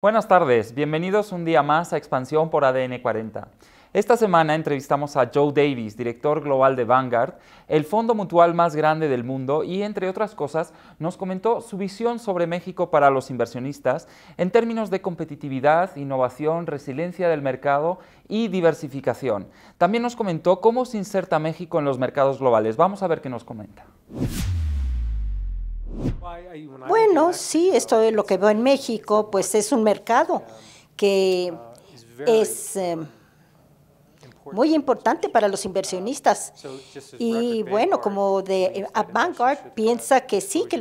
Buenas tardes, bienvenidos un día más a Expansión por ADN 40. Esta semana entrevistamos a Joe Davis, director global de Vanguard, el fondo mutual más grande del mundo, y entre otras cosas nos comentó su visión sobre México para los inversionistas en términos de competitividad, innovación, resiliencia del mercado y diversificación. También nos comentó cómo se inserta México en los mercados globales. Vamos a ver qué nos comenta. Bueno, sí, esto es lo que veo en México, pues es un mercado que es muy importante para los inversionistas. Y bueno, como Vanguard piensa que sí, que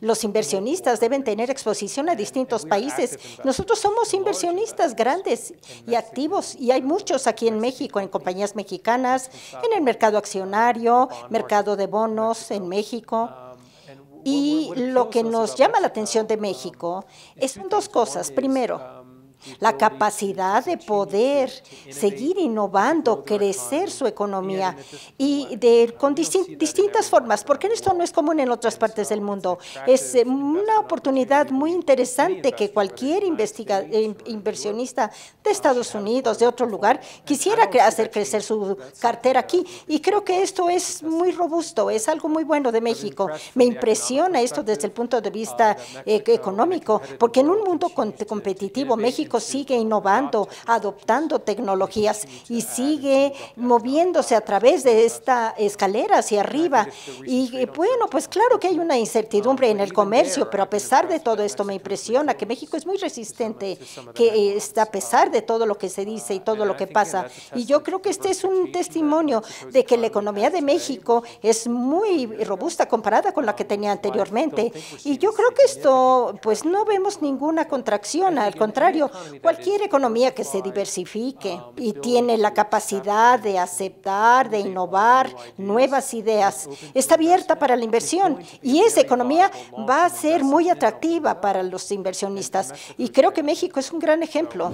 los inversionistas deben tener exposición a distintos países. Nosotros somos inversionistas grandes y activos, y hay muchos aquí en México, en compañías mexicanas, en el mercado accionario, mercado de bonos en México. Y lo que nos llama la atención de México son dos cosas. Primero, la capacidad de poder seguir innovando, crecer su economía y con distintas formas, porque esto no es común en otras partes del mundo. Es una oportunidad muy interesante que cualquier inversionista de Estados Unidos, de otro lugar, quisiera hacer crecer su cartera aquí. Y creo que esto es muy robusto, es algo muy bueno de México. Me impresiona esto desde el punto de vista económico, porque en un mundo competitivo, México sigue innovando, adoptando tecnologías y sigue moviéndose a través de esta escalera hacia arriba. Y bueno, pues claro que hay una incertidumbre en el comercio, pero a pesar de todo esto me impresiona que México es muy resistente, que está a pesar de todo lo que se dice y todo lo que pasa. Y yo creo que este es un testimonio de que la economía de México es muy robusta comparada con la que tenía anteriormente. Y yo creo que esto, pues no vemos ninguna contracción, al contrario, cualquier economía que se diversifique y tiene la capacidad de aceptar, de innovar nuevas ideas, está abierta para la inversión, y esa economía va a ser muy atractiva para los inversionistas. Y creo que México es un gran ejemplo.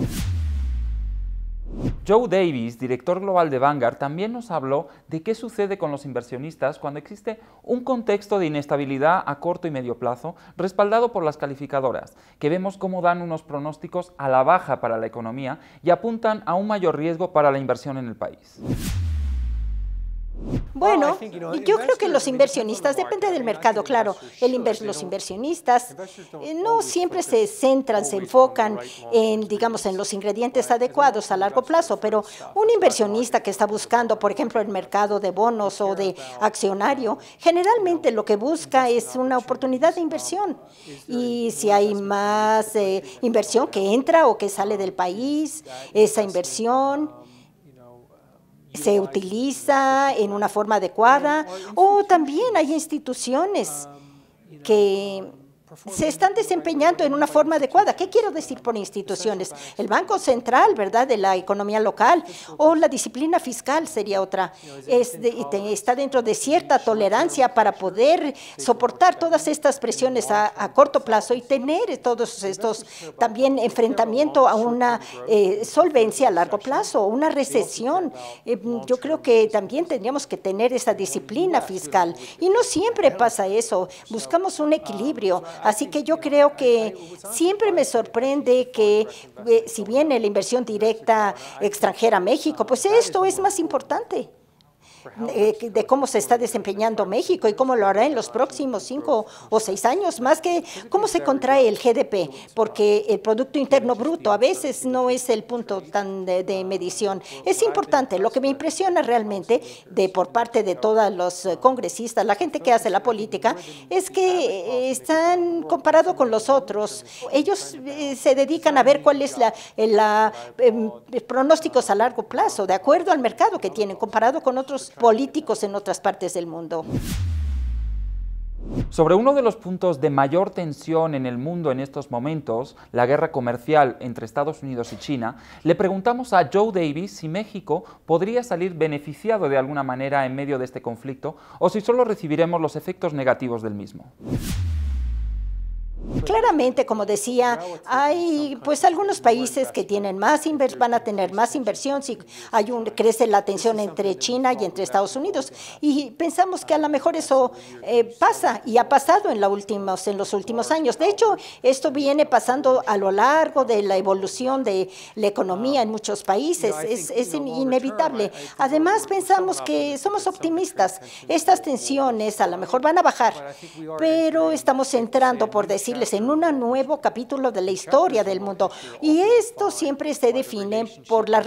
Joe Davis, director global de Vanguard, también nos habló de qué sucede con los inversionistas cuando existe un contexto de inestabilidad a corto y medio plazo respaldado por las calificadoras, que vemos cómo dan unos pronósticos a la baja para la economía y apuntan a un mayor riesgo para la inversión en el país. Bueno, yo creo que los inversionistas, depende del mercado, claro. Los inversionistas no siempre se centran, se enfocan en, digamos, en los ingredientes adecuados a largo plazo, pero un inversionista que está buscando, por ejemplo, el mercado de bonos o de accionario, generalmente lo que busca es una oportunidad de inversión. Y si hay más inversión que entra o que sale del país, esa inversión se utiliza en una forma adecuada, o también hay instituciones que se están desempeñando en una forma adecuada. ¿Qué quiero decir por instituciones? El Banco Central, ¿verdad?, de la economía local, o la disciplina fiscal sería otra. Está dentro de cierta tolerancia para poder soportar todas estas presiones a corto plazo y tener todos estos también enfrentamiento a una solvencia a largo plazo, una recesión. Yo creo que también tendríamos que tener esa disciplina fiscal, y no siempre pasa eso. Buscamos un equilibrio. Así que yo creo que siempre me sorprende que si viene la inversión directa extranjera a México, pues esto es más importante de cómo se está desempeñando México y cómo lo hará en los próximos 5 o 6 años, más que cómo se contrae el GDP, porque el Producto Interno Bruto a veces no es el punto tan de medición. Es importante. Lo que me impresiona realmente por parte de todos los congresistas, la gente que hace la política, es que están comparados con los otros. Ellos se dedican a ver cuál es pronósticos a largo plazo, de acuerdo al mercado que tienen, comparado con otros políticos en otras partes del mundo. Sobre uno de los puntos de mayor tensión en el mundo en estos momentos, la guerra comercial entre Estados Unidos y China, le preguntamos a Joe Davis si México podría salir beneficiado de alguna manera en medio de este conflicto o si solo recibiremos los efectos negativos del mismo. Claramente, como decía, hay pues algunos países que tienen van a tener más inversión si crece la tensión entre China y entre Estados Unidos. Y pensamos que a lo mejor eso pasa y ha pasado en los últimos años. De hecho, esto viene pasando a lo largo de la evolución de la economía en muchos países. Es inevitable. Además, pensamos que somos optimistas. Estas tensiones a lo mejor van a bajar, pero estamos entrando, por decirles, en un nuevo capítulo de la historia del mundo. Y esto siempre se define por las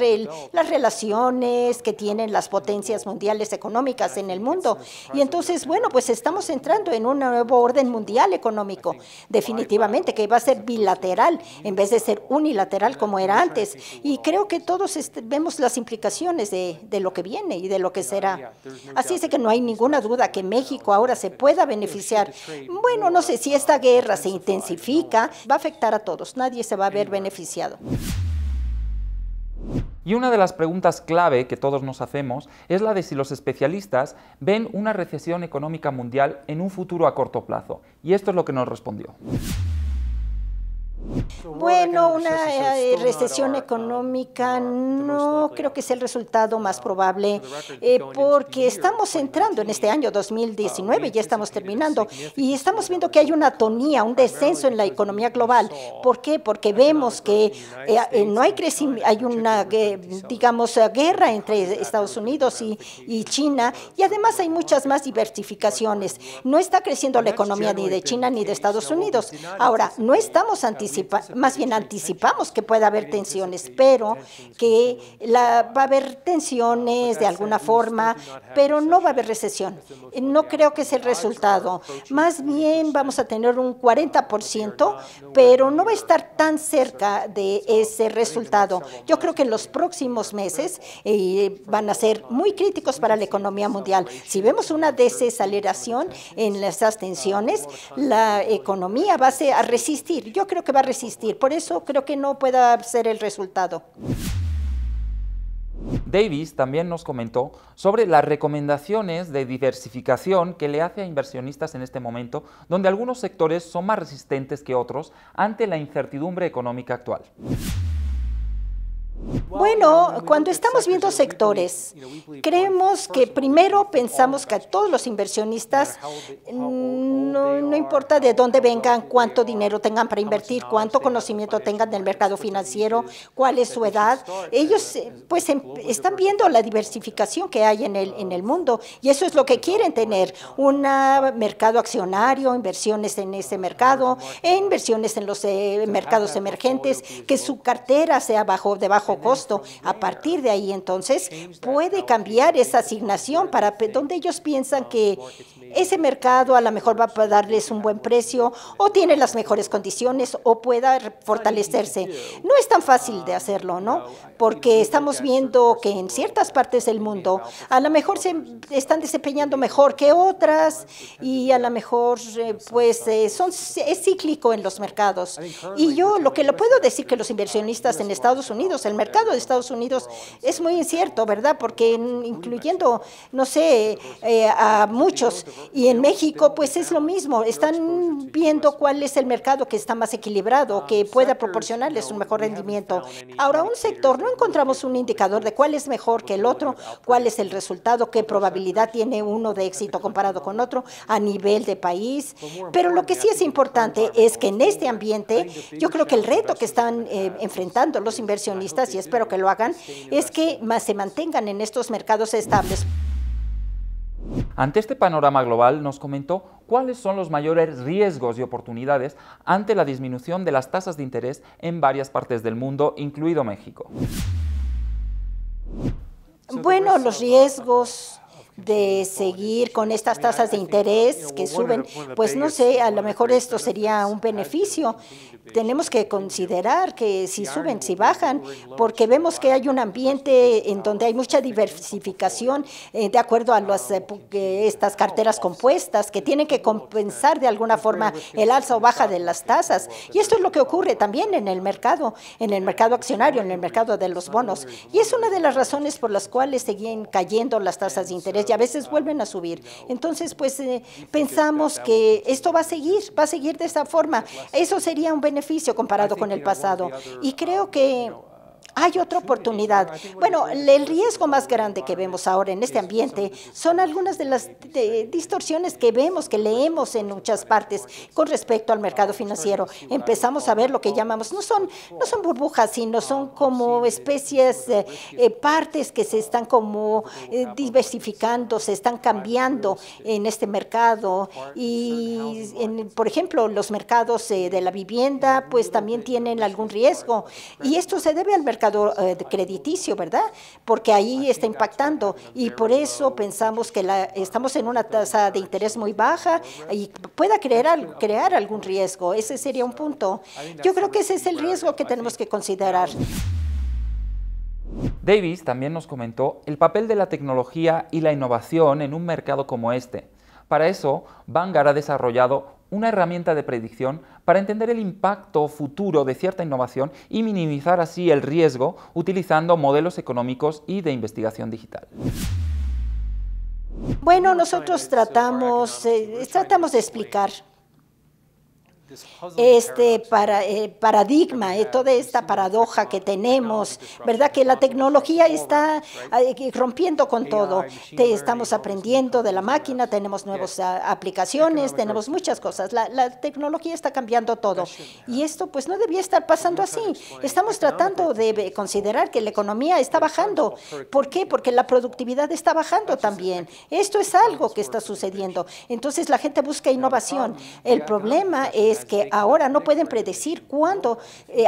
relaciones que tienen las potencias mundiales económicas en el mundo. Y entonces, bueno, pues estamos entrando en un nuevo orden mundial económico, definitivamente, que va a ser bilateral en vez de ser unilateral como era antes. Y creo que todos vemos las implicaciones de lo que viene y de lo que será. Así es que no hay ninguna duda que México ahora se pueda beneficiar. Bueno, no sé si esta guerra se intensifica, va a afectar a todos, nadie se va a ver beneficiado. Y una de las preguntas clave que todos nos hacemos es la de si los especialistas ven una recesión económica mundial en un futuro a corto plazo. Y esto es lo que nos respondió. Bueno, una recesión económica no creo que sea el resultado más probable, porque estamos entrando en este año 2019, ya estamos terminando, y estamos viendo que hay una atonía, un descenso en la economía global. ¿Por qué? Porque vemos que no hay crecimiento, hay una, digamos, guerra entre Estados Unidos y China, y además hay muchas más diversificaciones. No está creciendo la economía ni de China ni de Estados Unidos. Ahora, no estamos más bien anticipamos que pueda haber tensiones, pero que va a haber tensiones de alguna forma, pero no va a haber recesión. No creo que es el resultado. Más bien vamos a tener un 40%, pero no va a estar tan cerca de ese resultado. Yo creo que en los próximos meses van a ser muy críticos para la economía mundial. Si vemos una desaceleración en esas tensiones, la economía va a resistir. Yo creo que va a resistir. Por eso creo que no pueda ser el resultado. Davis también nos comentó sobre las recomendaciones de diversificación que le hace a inversionistas en este momento, donde algunos sectores son más resistentes que otros ante la incertidumbre económica actual. Bueno, cuando estamos viendo sectores, creemos que primero pensamos que a todos los inversionistas, no importa de dónde vengan, cuánto dinero tengan para invertir, cuánto conocimiento tengan del mercado financiero, cuál es su edad, ellos pues están viendo la diversificación que hay en el mundo, y eso es lo que quieren tener, un mercado accionario, inversiones en ese mercado, inversiones en los mercados emergentes, que su cartera sea de bajo costo. A partir de ahí, entonces, puede cambiar esa asignación para donde ellos piensan que ese mercado a lo mejor va a darles un buen precio o tiene las mejores condiciones o pueda fortalecerse. No es tan fácil de hacerlo, ¿no? Porque estamos viendo que en ciertas partes del mundo a lo mejor se están desempeñando mejor que otras y a lo mejor pues es cíclico en los mercados. Y yo lo puedo decir que los inversionistas en Estados Unidos, el mercado de Estados Unidos es muy incierto, ¿verdad? Porque incluyendo, no sé, a muchos. Y en México, pues es lo mismo. Están viendo cuál es el mercado que está más equilibrado, que pueda proporcionarles un mejor rendimiento. Ahora, un sector, no encontramos un indicador de cuál es mejor que el otro, cuál es el resultado, qué probabilidad tiene uno de éxito comparado con otro a nivel de país. Pero lo que sí es importante es que en este ambiente, yo creo que el reto que están enfrentando los inversionistas, y espero que lo hagan, es que se mantengan en estos mercados estables. Ante este panorama global, nos comentó cuáles son los mayores riesgos y oportunidades ante la disminución de las tasas de interés en varias partes del mundo, incluido México. Bueno, los riesgos de seguir con estas tasas de interés que suben, pues no sé, a lo mejor esto sería un beneficio. Tenemos que considerar que si suben, si bajan, porque vemos que hay un ambiente en donde hay mucha diversificación de acuerdo a estas carteras compuestas que tienen que compensar de alguna forma el alza o baja de las tasas. Y esto es lo que ocurre también en el mercado accionario, en el mercado de los bonos. Y es una de las razones por las cuales siguen cayendo las tasas de interés. y a veces vuelven a subir. Entonces, pues pensamos que esto va a seguir de esta forma. Eso sería un beneficio comparado con el pasado. Y creo que hay otra oportunidad. Bueno, el riesgo más grande que vemos ahora en este ambiente son algunas de las distorsiones que vemos, que leemos en muchas partes con respecto al mercado financiero. Empezamos a ver lo que llamamos, no son burbujas, sino son como especies, partes que se están como diversificando, se están cambiando en este mercado. Y, por ejemplo, los mercados de la vivienda, pues también tienen algún riesgo. Y esto se debe al mercado crediticio, ¿verdad? Porque ahí está impactando y por eso pensamos que estamos en una tasa de interés muy baja y pueda crear algún riesgo. Ese sería un punto. Yo creo que ese es el riesgo que tenemos que considerar. Davis también nos comentó el papel de la tecnología y la innovación en un mercado como este. Para eso, Vanguard ha desarrollado una herramienta de predicción para entender el impacto futuro de cierta innovación y minimizar así el riesgo utilizando modelos económicos y de investigación digital. Bueno, nosotros tratamos de explicar este paradigma, toda esta paradoja que tenemos, ¿verdad? Que la tecnología está rompiendo con todo. Estamos aprendiendo de la máquina, tenemos nuevas aplicaciones, tenemos muchas cosas. La tecnología está cambiando todo. Y esto pues no debía estar pasando así. Estamos tratando de considerar que la economía está bajando. ¿Por qué? Porque la productividad está bajando también. Esto es algo que está sucediendo. Entonces la gente busca innovación. El problema es que ahora no pueden predecir cuándo,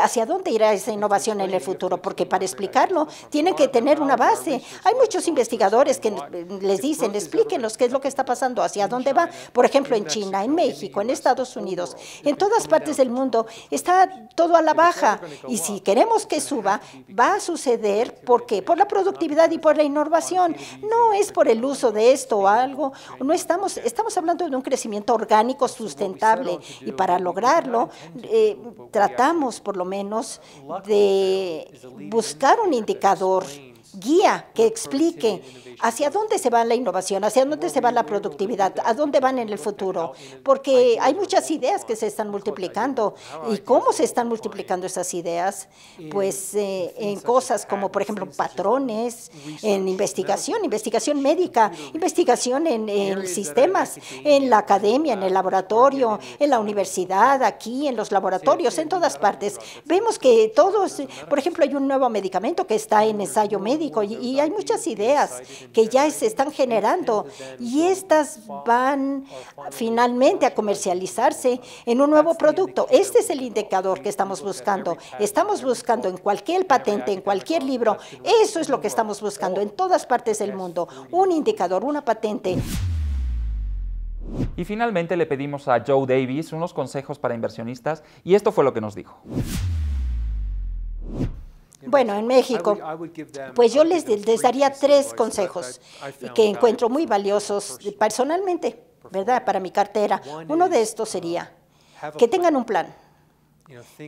hacia dónde irá esa innovación en el futuro, porque para explicarlo tienen que tener una base. Hay muchos investigadores que les dicen, explíquenos qué es lo que está pasando, hacia dónde va. Por ejemplo, en China, en México, en Estados Unidos, en todas partes del mundo está todo a la baja. Y si queremos que suba, va a suceder, ¿por qué? Por la productividad y por la innovación. No es por el uso de esto o algo. No estamos hablando de un crecimiento orgánico sustentable y para lograrlo tratamos por lo menos de buscar un indicador guía que explique hacia dónde se va la innovación, hacia dónde se va la productividad, a dónde van en el futuro, porque hay muchas ideas que se están multiplicando. ¿Y cómo se están multiplicando esas ideas? Pues en cosas como, por ejemplo, patrones, en investigación médica, investigación en sistemas, en la academia, en el laboratorio, en la universidad, aquí, en los laboratorios, en todas partes. Vemos que todos, por ejemplo, hay un nuevo medicamento que está en ensayo médico y hay muchas ideas que ya se están generando y estas van finalmente a comercializarse en un nuevo producto. Este es el indicador que estamos buscando. Estamos buscando en cualquier patente, en cualquier libro, eso es lo que estamos buscando en todas partes del mundo, un indicador, una patente. Y finalmente le pedimos a Joe Davis unos consejos para inversionistas y esto fue lo que nos dijo. Bueno, en México, pues yo les daría 3 consejos que encuentro muy valiosos personalmente, ¿verdad? Para mi cartera. Uno de estos sería que tengan un plan.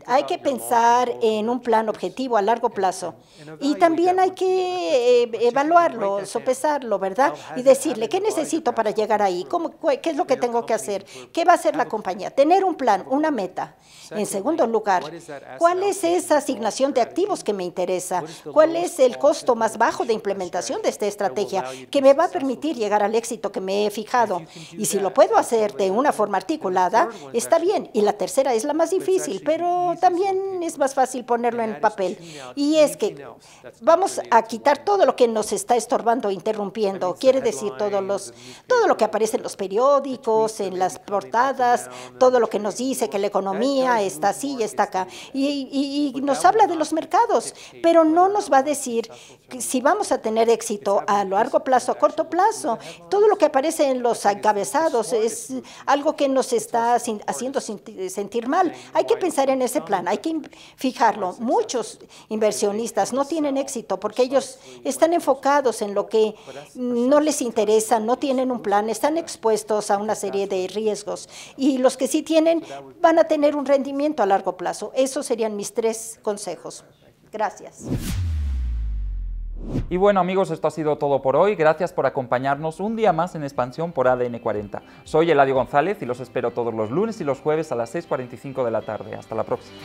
Hay que pensar en un plan objetivo a largo plazo y también hay que evaluarlo, sopesarlo, ¿verdad? Y decirle, ¿qué necesito para llegar ahí? ¿Qué es lo que tengo que hacer? ¿Qué va a hacer la compañía? Tener un plan, una meta. En segundo lugar, ¿cuál es esa asignación de activos que me interesa? ¿Cuál es el costo más bajo de implementación de esta estrategia que me va a permitir llegar al éxito que me he fijado? Y si lo puedo hacer de una forma articulada, está bien. Y la tercera es la más difícil, pero también es más fácil ponerlo en papel. Y es que vamos a quitar todo lo que nos está estorbando, interrumpiendo. Quiere decir todo lo que aparece en los periódicos, en las portadas, todo lo que nos dice que la economía está así y está acá. Y nos habla de los mercados, pero no nos va a decir si vamos a tener éxito a largo plazo, a corto plazo. Todo lo que aparece en los encabezados es algo que nos está haciendo sentir mal. Hay que pensar en ese plan, hay que fijarlo. Muchos inversionistas no tienen éxito porque ellos están enfocados en lo que no les interesa, no tienen un plan, están expuestos a una serie de riesgos. Y los que sí tienen van a tener un rendimiento a largo plazo. Esos serían mis 3 consejos. Gracias. Y bueno amigos, esto ha sido todo por hoy. Gracias por acompañarnos un día más en Expansión por ADN 40. Soy Eladio González y los espero todos los lunes y los jueves a las 6:45 de la tarde. Hasta la próxima.